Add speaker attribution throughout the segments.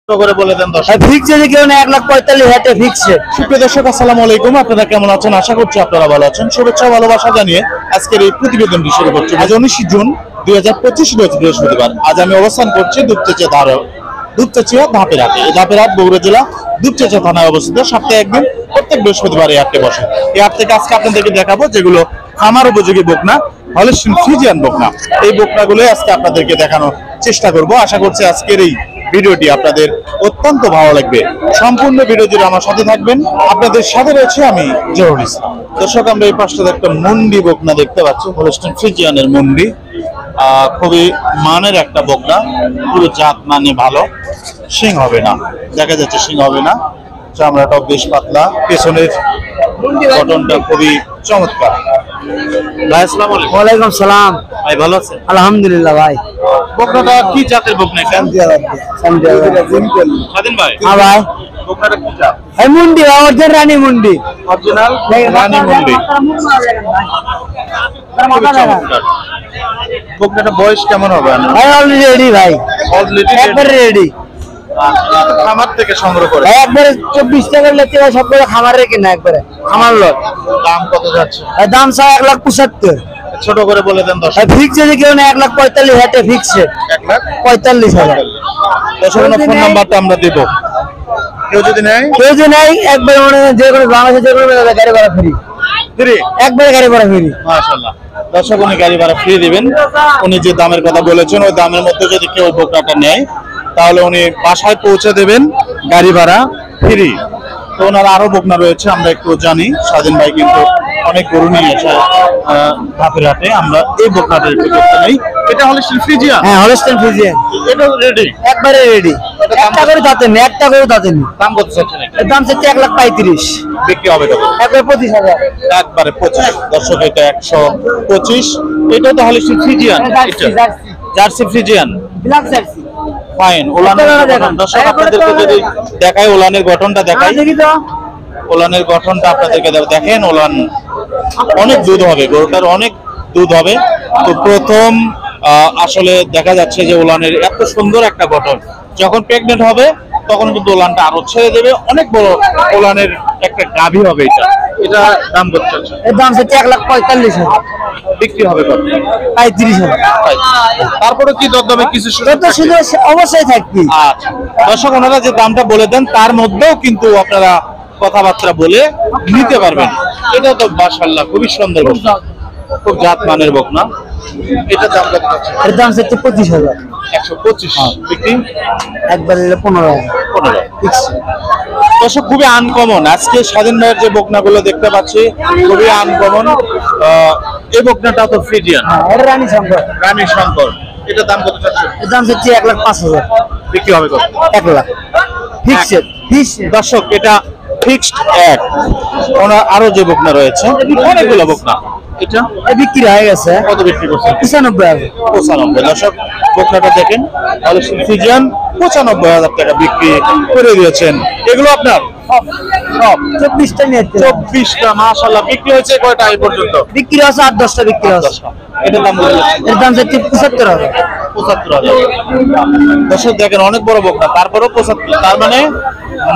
Speaker 1: করে বলে দেন দর্শক।
Speaker 2: ফিক্স যদি কেউ না 1,45,000 ফিক্স।
Speaker 1: সুপ্রিয় দর্শক, আসসালামু আলাইকুম। আপনারা কেমন আছেন? আশা করছি আপনারা ভালো আছেন। শুভেচ্ছা ভালোবাসা জানিয়ে আজকের এই প্রতিবেদনটি শুরু করছি। আজ 19 জুন 2025 রোজ বৃহস্পতিবার। আজ আমি অবস্থান করছি দুপচাচিয়া ধাপের হাটে। এই ধাপের হাট বগুড়া জেলা দুপচাচিয়া থানায় অবস্থিত। সপ্তাহে একদিন প্রত্যেক বৃহস্পতিবার এই হাটে বসে। এই হাট থেকে আজকে আপনাদেরকে দেখাবো যেগুলো খামার উপযোগী বকনা, হলস্টিন ফ্রিজিয়ান বকনা। এই বকনাগুলো আজকে আপনাদেরকে দেখানোর চেষ্টা করব। আশা করছি আজকের এই ভিডিওটি আপনাদের অত্যন্ত ভালো লাগবে। সম্পূর্ণ ভিডিও জুড়ে আমার সাথে থাকবেন। আপনাদের সাথে রয়েছে আমি জহুরুল ইসলাম। দর্শক, আমরা এই পাশটাতে একটা মুন্ডি বকনা দেখতে পাচ্ছি, হলস্টিন ফ্রিজিয়ানের মুন্ডি। খুবই মানের একটা বকনা, পুরো জাত মানে ভালো। শিং হবে না, দেখা যাচ্ছে শিং হবে না। চামড়াটাও বেশ পাতলা, পেছনের গঠনটা খুবই চমৎকার। ভাই আসসালামু আলাইকুম।
Speaker 2: ওয়ালাইকুম সালাম।
Speaker 1: ভাই ভালো আছেন?
Speaker 2: আলহামদুলিল্লাহ ভাই।
Speaker 1: বকনাটা কি জাতের বকনা এটা? স্বাধীন ভাই।
Speaker 2: হ্যাঁ ভাই,
Speaker 1: বকনাটা কি জাত?
Speaker 2: এই মুন্ডি অরিজিনাল রানী মুন্ডি।
Speaker 1: অরিজিনাল রানী মুন্ডি। বকনাটা বয়স কেমন হবে?
Speaker 2: ভাই অলরেডি রেডি ভাই,
Speaker 1: অলরেডি
Speaker 2: একবারে রেডি।
Speaker 1: খামার থেকে সংগ্রহ করে।
Speaker 2: ভাই একবারে 24 টাকা লেতে ভাই, সব করে খামার রেখে না, একবারে খামার লট।
Speaker 1: দাম কত যাচ্ছে?
Speaker 2: ভাই দাম চাই 1,75,000।
Speaker 1: ছোট করে বলে দেন দর্শক।
Speaker 2: ভাই ফিক্স যদি কেউ না 1,45,000 ফিক্স।
Speaker 1: 1,45,000। দর্শকের ফোন নাম্বারটা আমরা দেব। কেউ যদি নেয়,
Speaker 2: কেউ যদি নেয় একবারে মানে যে কোনো বাংলাদেশে যে কোনো গাড়ি ভাড়া ফ্রি।
Speaker 1: ফ্রি?
Speaker 2: একবারে গাড়ি ভাড়া ফ্রি।
Speaker 1: মাশাআল্লাহ। দর্শক, উনি গাড়ি ভাড়া ফ্রি দিবেন। উনি যে দামের কথা বলেছেন ওই দামের মধ্যে যদি কেউ বকনাটা নেয় তাহলে উনি বাসায় পৌঁছে দেবেন, গাড়ি ভাড়া ফ্রি। তো ওনার আরো বকনা রয়েছে, আমরা একটু জানি। স্বাধীন ভাই কিন্তু অনেক গরু নিয়ে আসে ধাপের হাটে। আমরা এই বকনাটা একটু দেখতে নেই। এটা হলস্টিন ফ্রিজিয়ান।
Speaker 2: হ্যাঁ হলস্টিন ফ্রিজিয়ান।
Speaker 1: এটা রেডি?
Speaker 2: একবারে রেডি। একটা করে দাঁতেন, একটা করে দাঁতেন।
Speaker 1: দাম কত চাচ্ছেন এটা?
Speaker 2: এর দাম হচ্ছে 1,35,000।
Speaker 1: বিক্রি হবে কত?
Speaker 2: একবারে 25,000।
Speaker 1: একবারে 25। দর্শক, এটা 125। এটা তো হলস্টিন ফ্রিজিয়ান। এটা Jersey Friesian,
Speaker 2: black Jersey.
Speaker 1: Fine. ওলানের গঠন দর্শক আপনাদেরকে যদি দেখাই, ওলানের গঠনটা দেখাই।
Speaker 2: দেখি তো
Speaker 1: ওলানের গঠনটা আপনাদেরকে দেখেন। ওলান অনেক দুধ হবে, গরুটার অনেক দুধ হবে। তো প্রথম আসলে দেখা যাচ্ছে যে ওলানের এত সুন্দর একটা গঠন। যখন প্রেগনেন্ট হবে তখন কিন্তু ওলানটা আরো ছেড়ে দেবে। অনেক বড় ওলানের একটা গাভী হবে এটা। এটা দাম কত চাচ্ছ?
Speaker 2: এর দাম হচ্ছে 1,45,000।
Speaker 1: বিক্রি হবে কত?
Speaker 2: 35,000।
Speaker 1: তারপরে কি দরদামে কিছু
Speaker 2: তো শুধু অবশ্যই থাকবে।
Speaker 1: আচ্ছা দর্শক, ওনারা যে দামটা বলে দেন তার মধ্যেও কিন্তু আপনারা কথাবার্তা বলে নিতে পারবেন। এটা তো মাশাআল্লাহ খুবই সুন্দর বকনা, খুব জাত মানের বকনা। এটা দাম কত আছে?
Speaker 2: এর দাম হচ্ছে 25,000।
Speaker 1: 125। বিক্রি
Speaker 2: একবারে 15,000 ফিক্স।
Speaker 1: দর্শক, খুবই আনকমন আজকে স্বাধীন ভাইয়ের যে বকনাগুলো দেখতে পাচ্ছি, খুবই আনকমন। এই বকনাটা তো ফ্রিজিয়ান।
Speaker 2: এটা রানী শঙ্কর।
Speaker 1: রানী শঙ্কর। এটা দাম কত চাচ্ছেন?
Speaker 2: এর দাম হচ্ছে 1,05,000।
Speaker 1: বিক্রি হবে কত?
Speaker 2: 1,00,000 ফিক্স। ফিক্স
Speaker 1: দর্শক, এটা ফিক্সড এক। ওনার আরো যে বকনা রয়েছে অনেকগুলো বকনা। এটা
Speaker 2: বিক্রি হয়ে গেছে।
Speaker 1: কত বিক্রি করছেন?
Speaker 2: 95,000।
Speaker 1: 95। দর্শক, বকনাটা দেখেন, হলস্টিন ফ্রিজিয়ান 95,000 টাকা বিক্রি করে দিয়েছেন। এগুলো আপনার সব
Speaker 2: 24টা নিয়ে
Speaker 1: 24টা। মাশাআল্লাহ। বিক্রি হয়েছে কয়টা এই পর্যন্ত?
Speaker 2: বিক্রি হচ্ছে 8-10টা বিক্রি হচ্ছে।
Speaker 1: এটার দাম বলে দিচ্ছি।
Speaker 2: এর দাম হচ্ছে 75,000।
Speaker 1: 75,000। দর্শক দেখেন, অনেক বড় বকনা, তারপরেও 75। তার মানে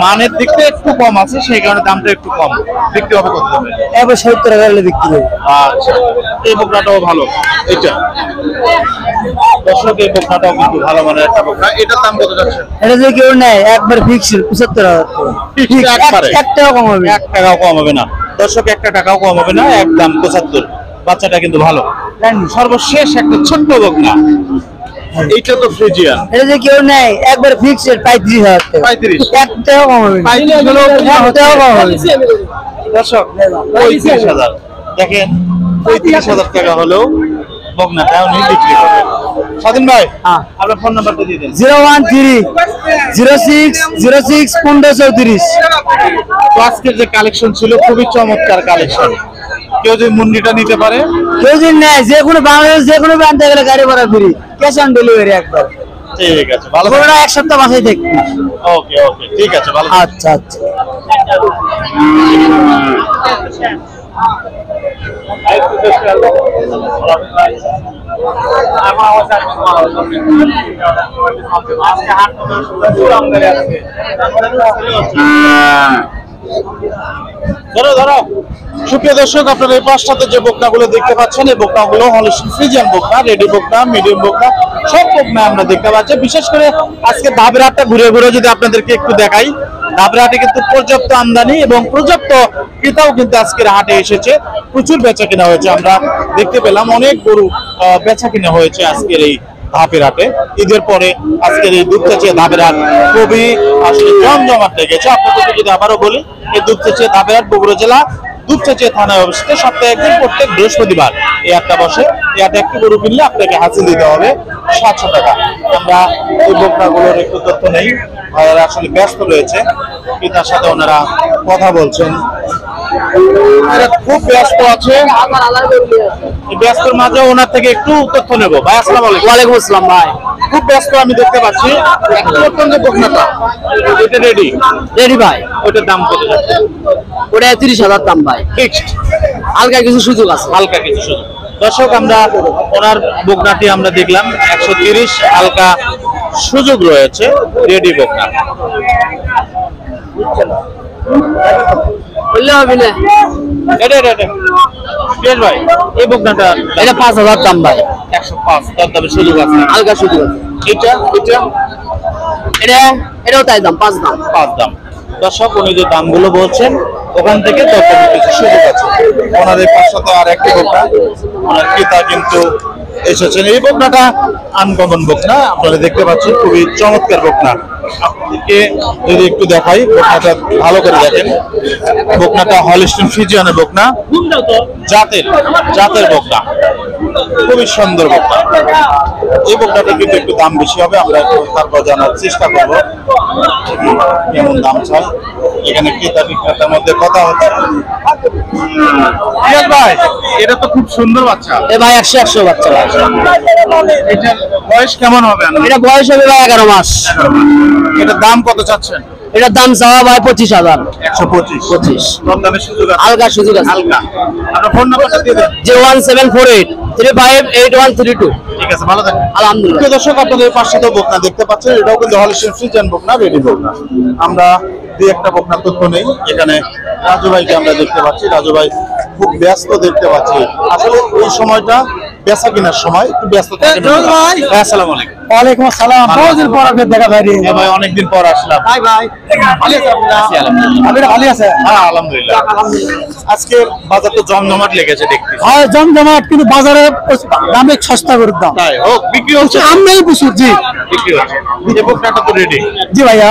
Speaker 1: মানের দিক থেকে একটু কম আছে, সেই কারণে দামটা একটু কম। বিক্রি হবে কত দামে?
Speaker 2: এবার 70,000 বিক্রি হবে।
Speaker 1: আচ্ছা, এই বকনাটাও ভালো। এটা দর্শক, এই বকনাটাও কিন্তু ভালো মানের একটা বকনা। এটার দাম কত যাচ্ছে?
Speaker 2: এটা যদি কেউ নেয় একবার ফিক্স 75,000। এক টাকাও কম হবে?
Speaker 1: 1 টাকাও কম হবে না। দর্শক, 1 টাকাও কম হবে না, একদম 75। বাচ্চাটা কিন্তু ভালো। সর্বশেষ একটা ছোট্ট বকনা, এইটা তো ফ্রিজিয়ান।
Speaker 2: এটা যদি কেউ নেয় একবার ফিক্স 35,000 টাকা।
Speaker 1: 35।
Speaker 2: এক টাকাও কম হবে?
Speaker 1: 35 হলেও
Speaker 2: এক টাকাও কম হবে?
Speaker 1: দর্শক, 35,000। দেখেন, 35,000 টাকা হলেও বকনাটা উনি বিক্রি করবেন। স্বাধীন ভাই, আপনার ফোন নাম্বারটা দিয়ে দেন।
Speaker 2: 013-06-06-1534।
Speaker 1: তো আজকের যে কালেকশন ছিল খুবই চমৎকার কালেকশন। কেউ যদি মুন্ডিটা নিতে পারে,
Speaker 2: কেউ যদি নেয় যে কোনো বাংলাদেশ যে কোনো প্রান্তে গেলে গাড়ি ভাড়া ফ্রি, ক্যাশ অন ডেলিভারি একবার।
Speaker 1: ঠিক আছে, ভালো
Speaker 2: পুরোটা এক সপ্তাহ বাসায় থাকবে।
Speaker 1: ওকে ওকে, ঠিক আছে, ভালো।
Speaker 2: আচ্ছা আচ্ছা।
Speaker 1: ধরো ধরো। সুপ্রিয় দর্শক, আপনারা এই পাশটাতে যে বকনাগুলো দেখতে পাচ্ছেন, এই বকনাগুলো হলিস্টিয়ান ফ্রিজিয়ান বকনা, রেডি বকনা, মিডিয়াম বকনা, সব বকনা আমরা দেখতে পাচ্ছি। বিশেষ করে আজকে ধাপের হাটটা ঘুরে ঘুরে যদি আপনাদেরকে একটু দেখাই, ধাপের হাটে কিন্তু পর্যাপ্ত আমদানি এবং পর্যাপ্ত ক্রেতাও কিন্তু আজকের হাটে এসেছে, প্রচুর বেচা কিনা হয়েছে। আমরা দেখতে পেলাম অনেক গরু বেচা কিনা হয়েছে আজকের এই ধাপের হাটে। ঈদের পরে আজকের এই দুপচাচিয়া ধাপের হাট খুবই আসলে জমজমাট লেগেছে। আপনাদেরকে যদি আবারও বলি, এই দুপচাচিয়া ধাপের হাট বগুড়া জেলা দুপচাচিয়া থানায় অবস্থিত। সপ্তাহে একদিন প্রত্যেক বৃহস্পতিবার এই হাটটা বসে। এই হাটে একটি গরু কিনলে আপনাকে হাসিল দিতে হবে 700 টাকা। আমরা এই বকনাগুলোর একটু তথ্য নেই, ভাইয়েরা আসলে ব্যস্ত রয়েছে, পিতার সাথে ওনারা কথা বলছেন। এরা খুব ব্যস্ত আছে, এই ব্যস্তর মাঝে ওনার থেকে একটু তথ্য নেবো। ভাই আসসালামু আলাইকুম।
Speaker 2: ওয়ালাইকুম আসসালাম ভাই।
Speaker 1: খুব ব্যস্ত আমি দেখতে পাচ্ছি। অত্যন্ত বকনাটা এটা রেডি
Speaker 2: রেডি ভাই।
Speaker 1: ওইটার দাম কত যাচ্ছে?
Speaker 2: ওটা 30,000 দাম ভাই।
Speaker 1: ফিক্সড,
Speaker 2: হালকা কিছু সুযোগ আছে।
Speaker 1: হালকা কিছু শুধু। দর্শক, আমরা ওনার বকনাটি আমরা দেখলাম 130, হালকা সুযোগ রয়েছে, রেডি বকনা।
Speaker 2: বললে হবে না।
Speaker 1: এটা বেশ ভাই, এই বকনাটা
Speaker 2: এটা 5,000 দাম ভাই।
Speaker 1: 105, তার দামে সুযোগ আছে।
Speaker 2: হালকা সুযোগ আছে।
Speaker 1: এটা
Speaker 2: এটাও তাই দাম, 5 দাম।
Speaker 1: 5 দাম। দর্শক, উনি যে দামগুলো বলছেন ওখান থেকে তখন কিছু সুযোগ আছে। ওনার এই পাশে আর একটি বকনা, ওনার ক্রেতা কিন্তু এসেছেন। এই বকনাটা আনকমন বকনা, আপনারা দেখতে পাচ্ছেন, খুবই চমৎকার বকনা। আপনাদেরকে যদি একটু দেখাই, বকনাটা ভালো করে দেখেন। বকনাটা হলিস্টিয়ান ফ্রিজিয়ানের বকনা, জাতের বকনা, খুবই সুন্দর বকনা। এই বকনাটা কিন্তু একটু দাম বেশি হবে, আমরা একটু তারপর জানার চেষ্টা করবো কেমন দাম চাই। এখানে ক্রেতা বিক্রেতার মধ্যে কথা হচ্ছে। ভাই, এটা তো খুব সুন্দর বাচ্চা।
Speaker 2: এ ভাই 100 বাচ্চা ভাই।
Speaker 1: এটার বয়স কেমন হবে?
Speaker 2: এটা বয়স হবে ভাই 11 মাস।
Speaker 1: এটার দাম কত চাচ্ছেন?
Speaker 2: এটার দাম চাওয়া ভাই 25,000।
Speaker 1: 125। দামের সুযোগ আছে?
Speaker 2: হালকা সুযোগ আছে।
Speaker 1: হালকা। আপনার ফোন নাম্বারটা দিয়ে দেন।
Speaker 2: 01748 358132।
Speaker 1: ঠিক আছে, ভালো থাকবেন।
Speaker 2: আলহামদুলিল্লাহ।
Speaker 1: প্রিয় দর্শক, আপনাদের পাশে তো বকনা দেখতে পাচ্ছেন, এটাও কিন্তু হলিস্টিয়ান ফ্রিজিয়ান বকনা, রেডি বকনা। আমরা দুই একটা বকনা তথ্য নেই। এখানে রাজু ভাইকে আমরা দেখতে পাচ্ছি। রাজু ভাই খুব ব্যস্ত দেখতে পাচ্ছি। আসলে এই সময়টা বেচা কিনার সময়, একটু ব্যস্ত থাকেন। ভাই, আসসালামু আলাইকুম।
Speaker 2: ওয়ালাইকুম আসসালাম। বহুদিন পর আপনার দেখা ভাই।
Speaker 1: হ্যাঁ ভাই, অনেকদিন পর আসলাম।
Speaker 2: ভাই ভাই ভালো আছেন?
Speaker 1: আছি, আলহামদুলিল্লাহ।
Speaker 2: আপনি ভালো আছেন?
Speaker 1: হ্যাঁ, আলহামদুলিল্লাহ। আজকে বাজার তো জমজমাট লেগেছে দেখতে।
Speaker 2: হয় জমজমাট, কিন্তু বাজারে দামে সস্তা করে দাম।
Speaker 1: তাই হোক, বিক্রি হচ্ছে।
Speaker 2: আমরাই প্রচুর। জি
Speaker 1: বিক্রি হচ্ছে। এই বকনাটা তো রেডি।
Speaker 2: জি ভাইয়া।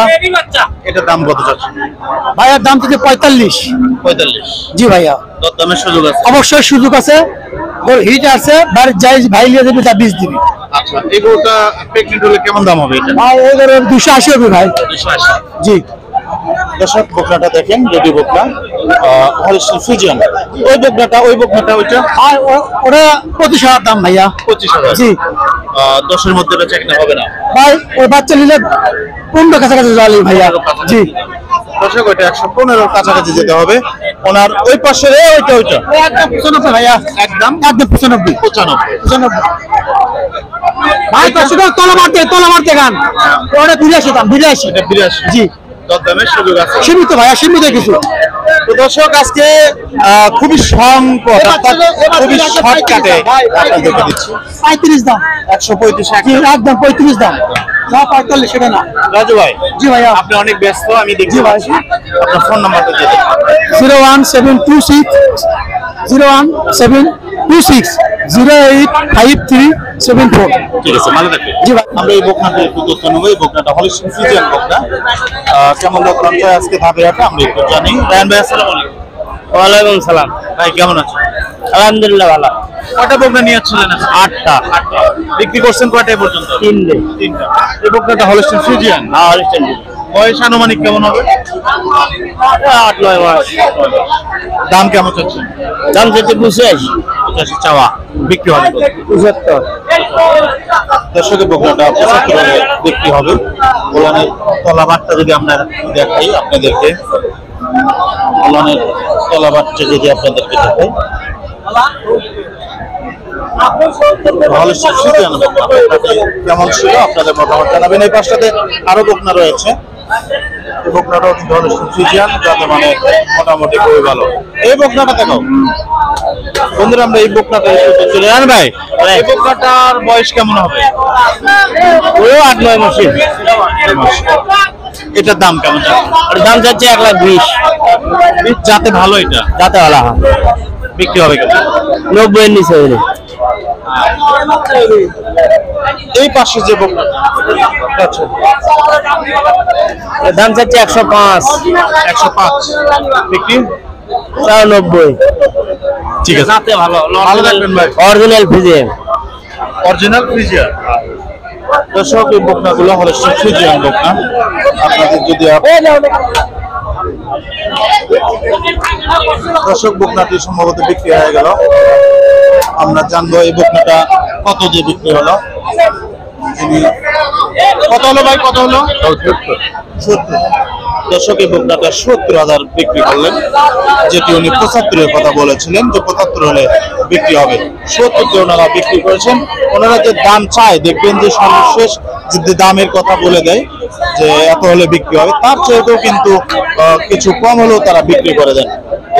Speaker 1: এটার দাম কত যাচ্ছে?
Speaker 2: ভাইয়ার দাম থেকে 45।
Speaker 1: 45।
Speaker 2: জি ভাইয়া,
Speaker 1: দামের সুযোগ আছে?
Speaker 2: অবশ্যই সুযোগ আছে। ওর হিট আছে, বাড়ির যাই ভাই নিয়ে যাবে তা 20 দিবি।
Speaker 1: আচ্ছা, এই গরুটা প্রেগনেন্ট হলে কেমন দাম হবে এটা?
Speaker 2: ভাই এদের 280 হবে ভাই।
Speaker 1: 280।
Speaker 2: জি
Speaker 1: দর্শক, বকনাটা দেখেন, রেডি বকনা, হলিস্টিয়ান ফ্রিজিয়ান। ওই বকনাটা ওইটা
Speaker 2: আর ওটা 25,000 দাম ভাইয়া।
Speaker 1: 25,000।
Speaker 2: জি
Speaker 1: 10-এর মধ্যে বেচা কিনা হবে না?
Speaker 2: ভাই, ওই বাচ্চা নিলে 15 কাছাকাছি যাওয়ালি ভাইয়া। জি
Speaker 1: দর্শক, ওইটা 115-এর কাছাকাছি যেতে হবে। ওনার ওই পাশে ওইটা
Speaker 2: একদম 95 ভাইয়া।
Speaker 1: একদম
Speaker 2: 95।
Speaker 1: 95।
Speaker 2: ভাই তো শুধু তলা মারতে গান। ওটা 82 দাম, 82।
Speaker 1: এটা 82।
Speaker 2: জি
Speaker 1: দামের সুযোগ আছে?
Speaker 2: সীমিত ভাইয়া, সীমিত কিছু।
Speaker 1: তো দর্শক, আজকে খুবই সংকট, খুবই শর্টকাটে আপনাদেরকে দিচ্ছি।
Speaker 2: 35 দাম।
Speaker 1: 135।
Speaker 2: জি একদম 35 দাম। না 45 সেটা না।
Speaker 1: রাজু ভাই,
Speaker 2: জি ভাইয়া।
Speaker 1: আপনি অনেক ব্যস্ত, আমি দেখছি।
Speaker 2: জি ভাই।
Speaker 1: আপনার ফোন নাম্বারটা দিয়ে দেন।
Speaker 2: 01726 01726
Speaker 1: ঠিক আছে, ভালো থাকবেন।
Speaker 2: জি ভাই।
Speaker 1: আমরা এই বকনাটা একটু তথ্য নেবো। এই বকনাটা হলিস্টিয়ান ফ্রিজিয়ান বকনা। কেমন দাম চাই আজকে ধাপে হাটে আমরা একটু জানি। রায়হান ভাই, আসসালামু আলাইকুম।
Speaker 2: ওয়ালাইকুম সালাম।
Speaker 1: ভাই, কেমন আছেন?
Speaker 2: আলহামদুলিল্লাহ ভালো।
Speaker 1: কয়টা বকনা নিয়ে আসছিলেন?
Speaker 2: 8টা।
Speaker 1: বিক্রি করছেন কয়টা এ পর্যন্ত?
Speaker 2: 3
Speaker 1: 3টা। এই বকনাটা হলিস্টিয়ান ফ্রিজিয়ান। বয়স আনুমানিক কেমন হবে?
Speaker 2: 8-9 মাস।
Speaker 1: দাম কেমন চাচ্ছেন?
Speaker 2: দাম যেতে 85।
Speaker 1: 85 চাওয়া, বিক্রি হবে
Speaker 2: 75।
Speaker 1: দর্শকের বকনাটা 75 বিক্রি হবে। ওলানের তলাবাটটা যদি আমরা দেখাই আপনাদেরকে, ওলানের তলাবাটটা যদি আপনাদেরকে দেখাই, হলিস্টিন ফ্রিজিয়ান কেমন ছিল আপনাদের মতামত জানাবেন। এই পাশটাতে আরো বকনা রয়েছে, এই বকনাটাও কিন্তু হলিস্টিন ফ্রিজিয়ান, যাতে মানে মোটামুটি খুবই ভালো। এই বকনাটা দেখাও বন্ধুরা, আমরা এই বকনাটা চলে যান ভাই। এই বকনাটার বয়স কেমন হবে?
Speaker 2: ওই 8-9 মাসের।
Speaker 1: এটার দাম কেমন?
Speaker 2: ওর দাম যাচ্ছে 1,20,000।
Speaker 1: যাতে ভালো, এটা
Speaker 2: যাতে ভালো হয়।
Speaker 1: বিক্রি হবে কেমন?
Speaker 2: 90 এর নিচে হইলে।
Speaker 1: এই পাশে যে বকনাটা আছে,
Speaker 2: ওর দাম যাচ্ছে 105।
Speaker 1: 105 বিক্রি।
Speaker 2: 90।
Speaker 1: ঠিক আছে,
Speaker 2: যাতে ভালো।
Speaker 1: ভালো থাকবেন ভাই।
Speaker 2: Original Friesian.
Speaker 1: Original Friesian. দর্শক, এই বকনাগুলো হলিস্টিন ফ্রিজিয়ান বকনা। আপনাদের যদি দর্শক, বকনাটি সম্ভবত বিক্রি হয়ে গেল। আমরা জানবো এই বকনাটা কত দিয়ে বিক্রি হলো। কত হলো ভাই, কত হলো? 70। দর্শক, এই বকনাটা 70,000 বিক্রি করলেন, যেটি উনি 75-এর কথা বলেছিলেন যে 75 হলে বিক্রি হবে। 70-তে ওনারা বিক্রি করেছেন। ওনারা যে দাম চায়, দেখবেন যে সর্বশেষ যে দামের কথা বলে দেয় যে এত হলে বিক্রি হবে, তার চেয়েও কিন্তু কিছু কম হলেও তারা বিক্রি করে দেন।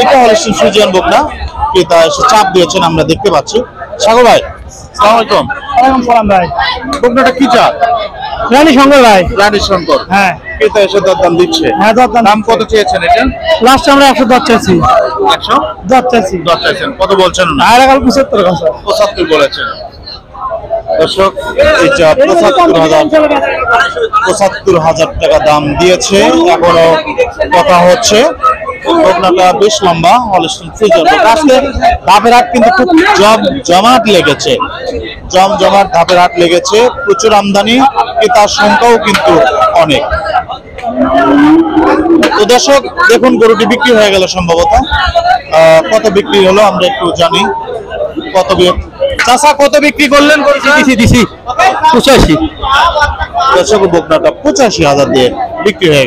Speaker 1: এটা হলিস্টিন ফ্রিজিয়ান বকনা, ক্রেতা এসে চাপ দিয়েছেন, আমরা দেখতে পাচ্ছি। সাগর ভাই, আসসালামু আলাইকুম।
Speaker 2: ওয়ালাইকুম সালাম ভাই।
Speaker 1: বকনাটা কি চাপ?
Speaker 2: রানী শঙ্কর ভাই।
Speaker 1: রানী শঙ্কর।
Speaker 2: হ্যাঁ
Speaker 1: ক্রেতা এসে দাম দিচ্ছে।
Speaker 2: হ্যাঁ, দরদাম।
Speaker 1: দাম কত চেয়েছেন এটা?
Speaker 2: লাস্ট আমরা 110 চাইছি।
Speaker 1: 110
Speaker 2: চাইছি।
Speaker 1: চাইছেন, কত বলছেন না?
Speaker 2: আর 75 কথা।
Speaker 1: 75 বলেছেন। দর্শক, এটা 75,000 টাকা দাম দিয়েছে। এখনো কথা হচ্ছে। বকনাটা বেশ লম্বা, হলিস্টিন ফ্রিজিয়ান। আজকে ধাপের হাট কিন্তু খুব জমাট লেগেছে, জমজমাট ধাপের হাট লেগেছে। প্রচুর আমদানি, ক্রেতার সংখ্যাও কিন্তু অনেক। তো দর্শক, দেখুন গরুটি বিক্রি হয়ে গেল সম্ভবত। কত বিক্রি হলো আমরা একটু জানি। কত চাচা, কত বিক্রি করলেন?
Speaker 2: দিছি 85।
Speaker 1: দর্শক, বকনাটা 85,000 দিয়ে বিক্রি হয়ে গেল।